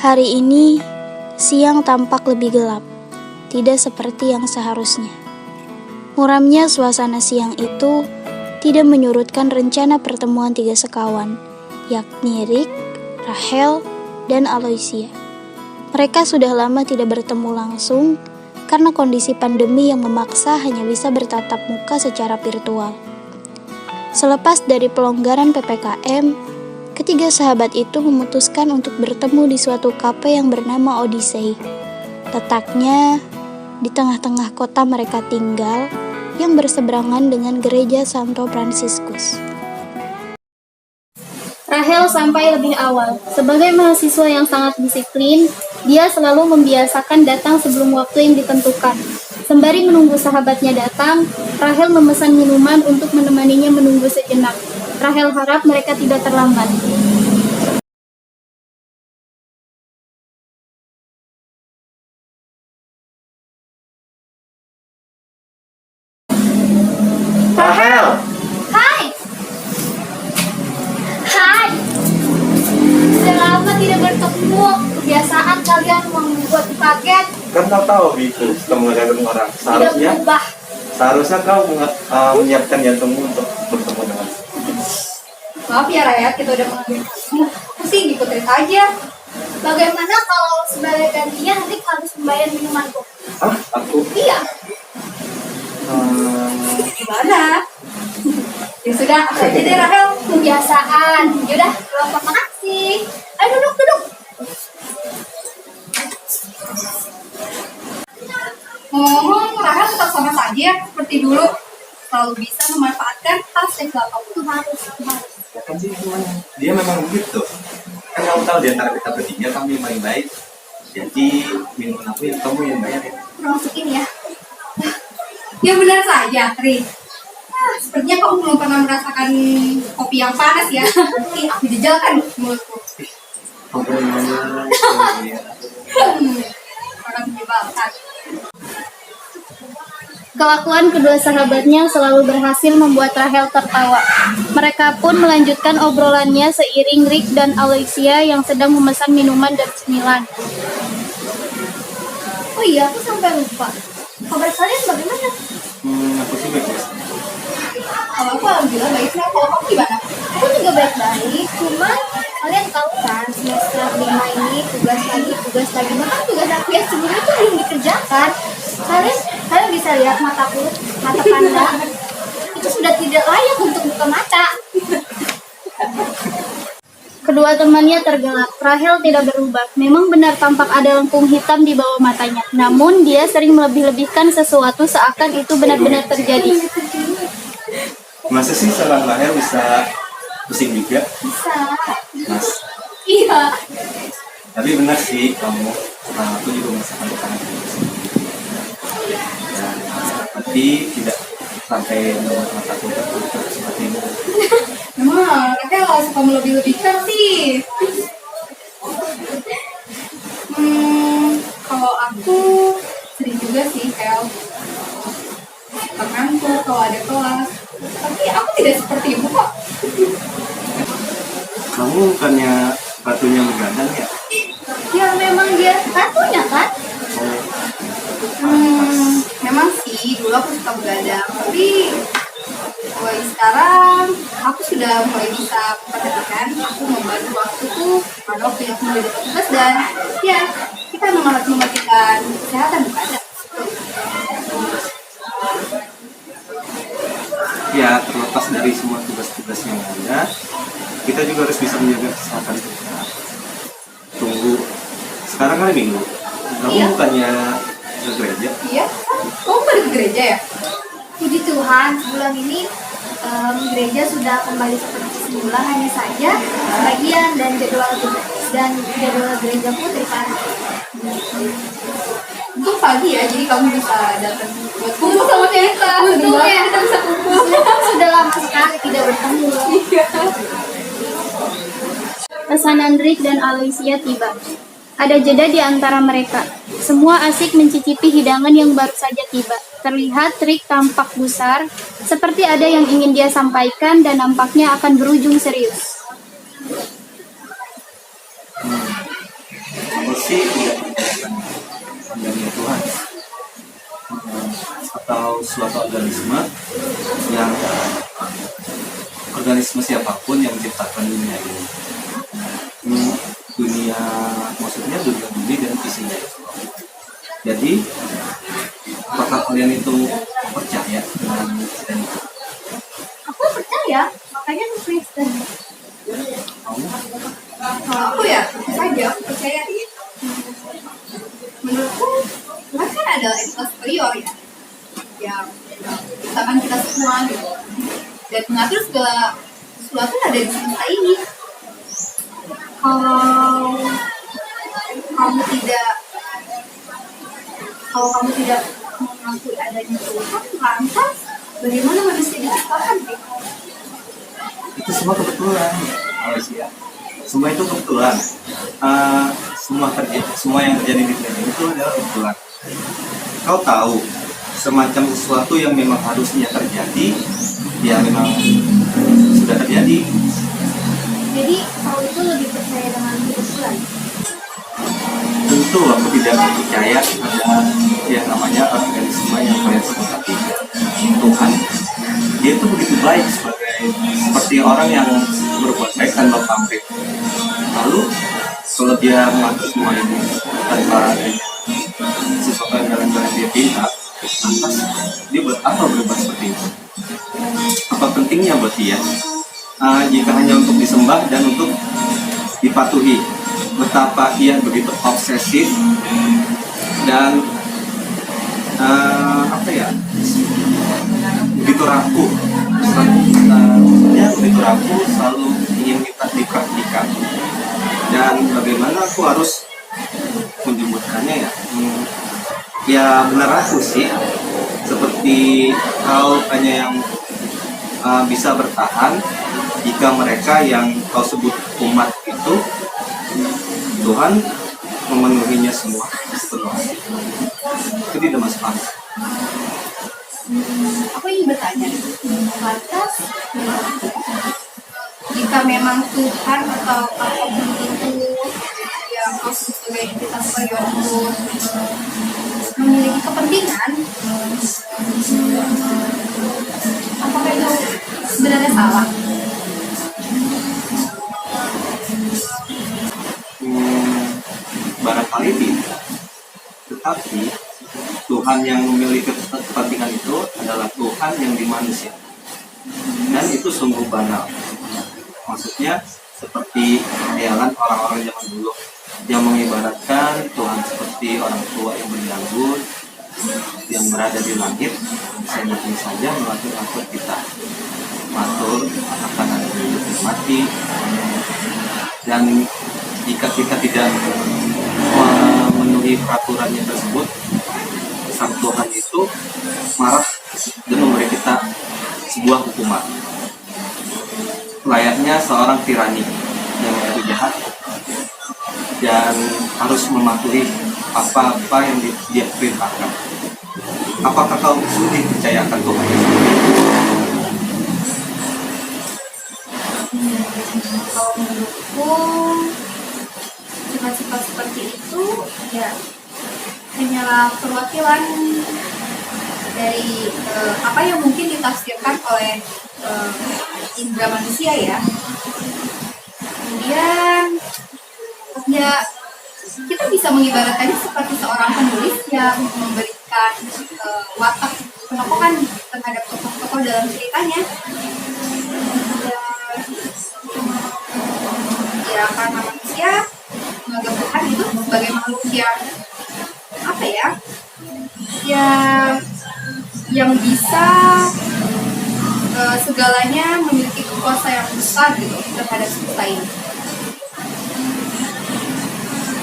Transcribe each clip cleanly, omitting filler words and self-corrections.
Hari ini, siang tampak lebih gelap, tidak seperti yang seharusnya. Muramnya suasana siang itu tidak menyurutkan rencana pertemuan tiga sekawan, yakni Rick, Rachel, dan Aloysia. Mereka sudah lama tidak bertemu langsung karena kondisi pandemi yang memaksa hanya bisa bertatap muka secara virtual. Selepas dari pelonggaran PPKM, ketiga sahabat itu memutuskan untuk bertemu di suatu kafe yang bernama Odyssey. Letaknya di tengah-tengah kota mereka tinggal yang berseberangan dengan gereja Santo Fransiskus. Rachel sampai lebih awal. Sebagai mahasiswa yang sangat disiplin, dia selalu membiasakan datang sebelum waktu yang ditentukan. Sembari menunggu sahabatnya datang, Rachel memesan minuman untuk menemaninya menunggu sejenak. Rachel harap mereka tidak terlambat. Rachel! Hai! Hai! Sudah lama tidak bertemu. Kebiasaan kalian membuat kaget. Kan kau tahu itu ketemu dengan orang. Tidak berubah. Seharusnya kau menyiapkan jantungmu untuk bertemu dengan. Maaf ya Rakyat, kita udah mengambil kamu. Pusing ikutin aja. Bagaimana kalau sebagai gantinya nanti harus membayar minumanku? Ah, aku. Iya. Gimana? Ya sudah, aku aja deh Rahel. Kebiasaan. Yaudah, terima kasih. Ayo duduk. Ngomong, Rahel tetap sama saja seperti dulu. Selalu bisa memanfaatkan fasilitas yang kamu harus. Ya kan sih, dia memang begitu. Kan kamu tahu di antara kita bertiga kamu yang paling baik. Jadi minuman aku yang kamu yang bayar ya. Masukin ya. Ya benar saja, Ri. Sepertinya kamu belum pernah merasakan kopi yang panas ya. Aku jejalkan mulutku. Orang menyebalkan. Kelakuan kedua sahabatnya selalu berhasil membuat Rachel tertawa. Mereka pun melanjutkan obrolannya seiring Rick dan Aloysia yang sedang memesan minuman dan cemilan. Oh iya, aku sampai lupa. Kabar kalian bagaimana? Aku sih baik. Kalau aku alhamdulillah baik. Kalau kamu gimana? Aku juga baik-baik. Cuma kalian tahu kan semester 5 ini tugas lagi. Bahkan tugas aku yang sebelumnya tuh belum dikerjakan. Kalian bisa lihat mata panda. Itu sudah tidak layak untuk buka mata. Kedua temannya tergelak. Rachel tidak berubah. Memang benar tampak ada lengkung hitam di bawah matanya. Namun dia sering melebih-lebihkan sesuatu seakan itu benar-benar terjadi. Masa sih seorang Rachel bisa pusing juga? Bisa. Mas. Iya. Tapi benar sih kamu. Aku juga merasakan tekanan itu. Tapi tidak sampai membuat mataku tertutup seperti ini. Memang, Rachel suka melebih-lebihkan sih. Kalau aku sering juga sih, Kel. Temanku kalau ada kelas. Tapi aku tidak seperti ibu kok. Kamu bukannya batunya begadang ya? Ya memang dia satunya kan. Memang sih dulu aku suka begadang, tapi mulai sekarang aku sudah mulai bisa memperhatikan. Aku membagi waktuku pada waktu yang mulai dapat tugas dan ya kita memang harus memperhatikan kesehatan begadang. Ya, terlepas dari semua tugas-tugas yang ada, kita juga harus bisa menjaga kesehatan kita. Tunggu, sekarang hari Minggu. Kamu Iya. bukannya ke gereja? Iya, kamu balik ke gereja ya? Puji Tuhan, sebulan ini gereja sudah kembali seperti semula, hanya saja sebagian dan jadwal gereja putri pagi. Untuk pagi ya, jadi kamu bisa datang buat kumpul sama kita. Untungnya kita bisa kumpul. Sudah lama sekali tidak bertemu. Pesanan Rick dan Aloysia tiba. Ada jeda di antara mereka. Semua asik mencicipi hidangan yang baru saja tiba. Terlihat Rick tampak gusar, seperti ada yang ingin dia sampaikan dan nampaknya akan berujung serius. sih tidak percayakan adanya Tuhan atau suatu yang organisme siapapun yang menciptakan dunia ini. Dunia maksudnya dunia bumi dan isinya itu. Jadi apakah kalian itu percaya dengan Kristen? Aku percaya, makanya aku Kristen. Kamu? Kalau aku ya, saja aku percaya gitu. Menurutku, Tuhan kan adalah entitas superior ya, yang menciptakan kita semua gitu, dan mengatur segala sesuatu yang ada di semesta ini. Kalau kamu tidak kalau kamu tidak mengakui adanya Tuhan, lantas bagaimana manusia diciptakan? Itu semua kebetulan, manusia. Semua itu kebetulan. Semua yang terjadi di dunia itu adalah kebetulan. Kau tahu, semacam sesuatu yang memang harusnya terjadi, ya memang sudah terjadi. Jadi kau itu lebih percaya dengan kebetulan? Tentu aku tidak percaya ada yang namanya organisme yang kalian sebut tadi. Tuhan, dia itu begitu baik seperti orang yang berbuat baik tanpa pamrih. Lalu kalau dia mengatur semua ini tanpa adanya sesuatu yang jalan-jalan dia pinta, lantas dia buat apa berbuat seperti itu? Apa pentingnya buat dia? Jika hanya untuk disembah dan untuk dipatuhi, betapa ia begitu obsesif dan begitu rapuh, begitu rapuh, selalu ingin kita dipraktikan. Dan bagaimana aku harus menjemputkannya ya? Ya benar aku sih, seperti kau hanya yang bisa bertahan jika mereka yang kau sebut umat itu Tuhan memenuhinya semua sepenuh hati. Itu tidak masuk akal. Aku ingin bertanya, lantas jika memang Tuhan atau apapun itu yang kau sebut sebagai entitas superior itu memiliki kepentingan, apakah itu sebenarnya salah? Barangkali tidak. Tetapi Tuhan yang memiliki kepentingan itu adalah Tuhan yang dimanusiakan. Dan itu sungguh banal. Maksudnya seperti khayalan orang-orang zaman dulu yang mengibaratkan Tuhan seperti orang tua yang berjanggut yang berada di langit, bisa saja mengatur kita, mengatur akan ada hidup dan mati. Dan jika kita tidak memenuhi peraturannya tersebut, sang Tuhan itu marah dan memberi kita sebuah hukuman layaknya seorang tirani yang begitu jahat dan harus mematuhi apa-apa yang dia perintahkan. Apakah kau sudi percayakan Tuhan itu? Kalau menurutku sifat-sifat seperti itu ya hanyalah perwakilan dari apa yang mungkin ditafsirkan oleh indera manusia ya. Kemudian ya kita bisa mengibaratkannya seperti seorang penulis yang memberikan watak penokohan terhadap tokoh-tokoh dalam ceritanya. Ya karena manusia menganggap Tuhan itu sebagai makhluk yang apa ya, yang bisa segalanya memiliki kuasa yang besar gitu terhadap semesta ini.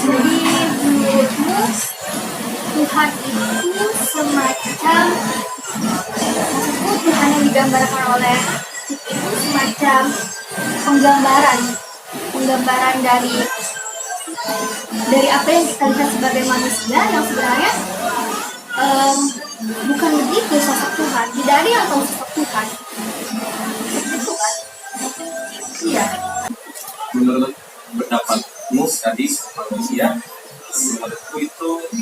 Jadi menurutmu Tuhan itu semacam, maksudku Tuhan yang digambarkan oleh itu semacam penggambaran dari apa yang kita lihat sebagai manusia yang sebenarnya bukan begitu sosok Tuhan, tidak ada yang tahu sosok Tuhan. Itu kan? Iya. Menurut pendapatmu tadi manusia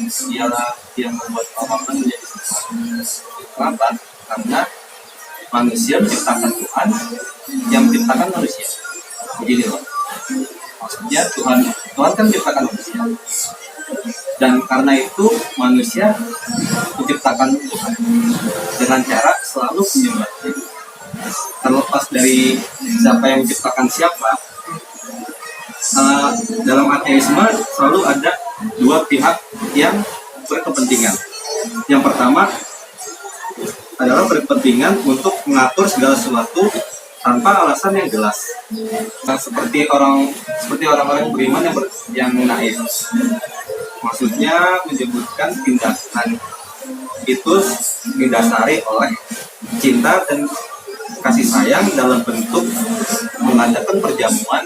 dialah yang membuat kehidupan menjadi sempurna. Kenapa? Karena manusia menciptakan Tuhan yang menciptakan manusia. Begini loh. Maksudnya Tuhan kan menciptakan manusia. Dan karena itu manusia menciptakan Tuhan dengan cara selalu menyembahnya. Terlepas dari siapa yang menciptakan siapa, dalam ateisme selalu ada dua pihak yang berkepentingan. Yang pertama adalah berkepentingan untuk mengatur segala sesuatu tanpa alasan yang jelas. Nah, seperti orang-orang beriman yang naif. Maksudnya menyebutkan tindakan itu didasari oleh cinta dan kasih sayang dalam bentuk mengadakan perjamuan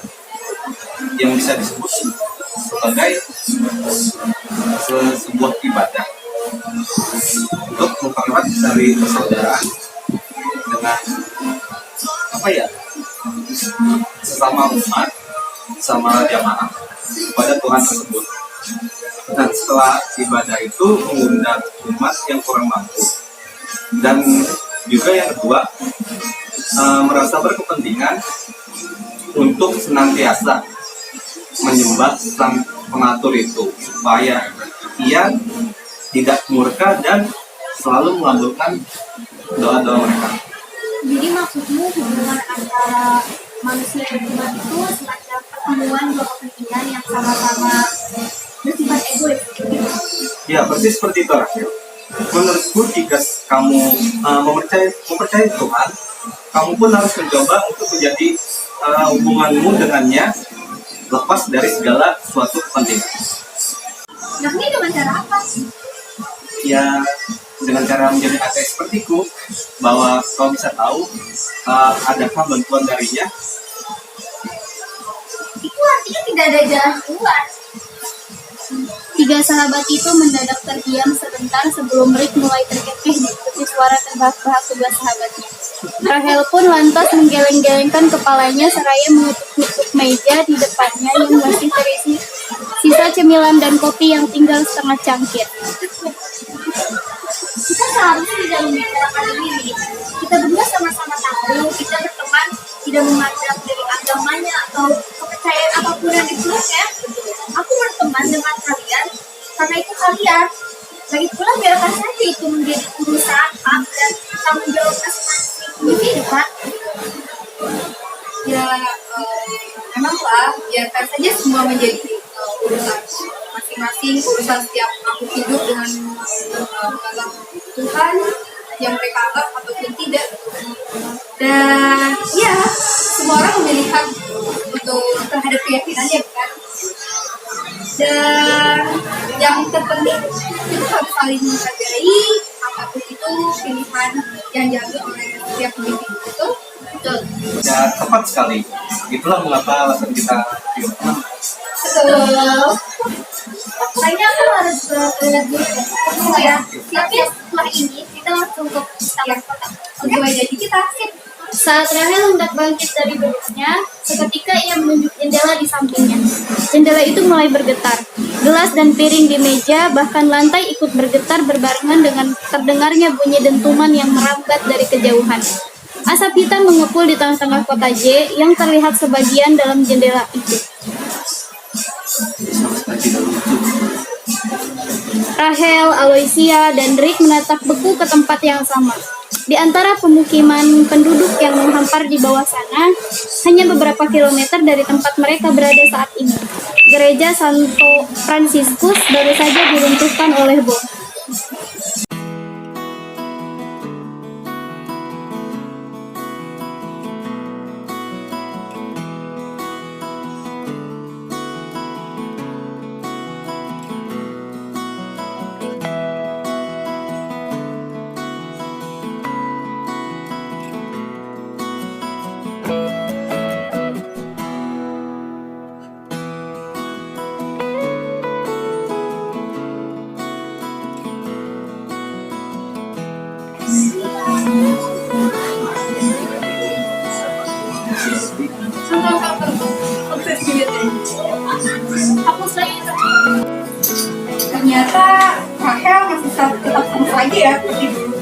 yang bisa disebut sebagai sebuah ibadah untuk mempererat dari persaudaraan dengan sesama umat, sama jamaah pada Tuhan tersebut. Dan setelah ibadah itu mengundang umat yang kurang mampu. Dan juga yang kedua, merasa berkepentingan untuk senantiasa menyembah sang pengatur itu supaya ia tidak murka dan selalu mengabulkan doa-doa mereka. Jadi maksudmu hubungan antara manusia dan Tuhan itu semacam pertemuan dua kepentingan yang sama-sama bersifat egois. Ya, persis seperti itu, Rachel. Menurutku jika kamu mempercayai Tuhan, kamu pun harus mencoba untuk menjadi hubunganmu dengannya lepas dari segala suatu kepentingan. Nah, ini dengan cara apa? Ya, dengan cara menjadi ateis sepertiku, bahwa kau bisa tahu adakah bantuan darinya. Itu artinya tidak ada jalan keluar. Tiga sahabat itu mendadak terdiam sebentar sebelum Rick mulai terkekeh diikuti suara terbahak-bahak kedua sahabatnya. Rahel pun lantas menggeleng-gelengkan kepalanya seraya mengetuk-ngetuk meja di depannya yang masih terisi sisa cemilan dan kopi yang tinggal setengah cangkir. Kita seharusnya tidak membicarakan ini. Kita berdua sama-sama tahu kita berteman tidak memandang dari agamanya atau kepercayaan apapun yang dipeluknya. Aku berteman dengan kalian karena itu kalian. Lagi pula biarkan saja itu menjadi urusan hak dan tanggung jawab masing-masing individu kan. Ya memanglah biarkan saja semua menjadi urusan masing-masing, urusan setiap makhluk hidup dengan menganggap Tuhan yang mereka anggap ataupun tidak. Dan ya semua orang memilih hak untuk terhadap keyakinannya kan. Dan yang terpenting kita harus saling menghargai apapun itu pilihan yang diambil oleh setiap individu itu. Betul. Ya, tepat sekali. Itulah mengapa alasan kita hidup teman. Betul. Kayaknya aku harus dulu ya. Tapi setelah ini kita langsung ke taman kota. Sesuai janji kita sih. Saat Rahel hendak bangkit dari duduknya, seketika ia menunjuk jendela di sampingnya. Jendela itu mulai bergetar. Gelas dan piring di meja, bahkan lantai ikut bergetar berbarengan dengan terdengarnya bunyi dentuman yang merambat dari kejauhan. Asap hitam mengepul di tengah-tengah kota J yang terlihat sebagian dalam jendela itu. Rahel, Aloysia, dan Rick menatap beku ke tempat yang sama. Di antara pemukiman penduduk yang menghampar di bawah sana, hanya beberapa kilometer dari tempat mereka berada saat ini. Gereja Santo Fransiskus baru saja diruntuhkan oleh bom. lagi ya seperti dulu.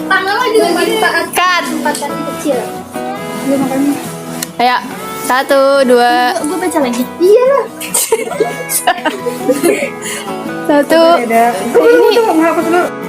Tangan lo juga manfaat Cut. kesempatan kecil. Gue makan. Ayo, 1, 2, Gue baca lagi. Iya lah. 1. Ini nggak hapus dulu.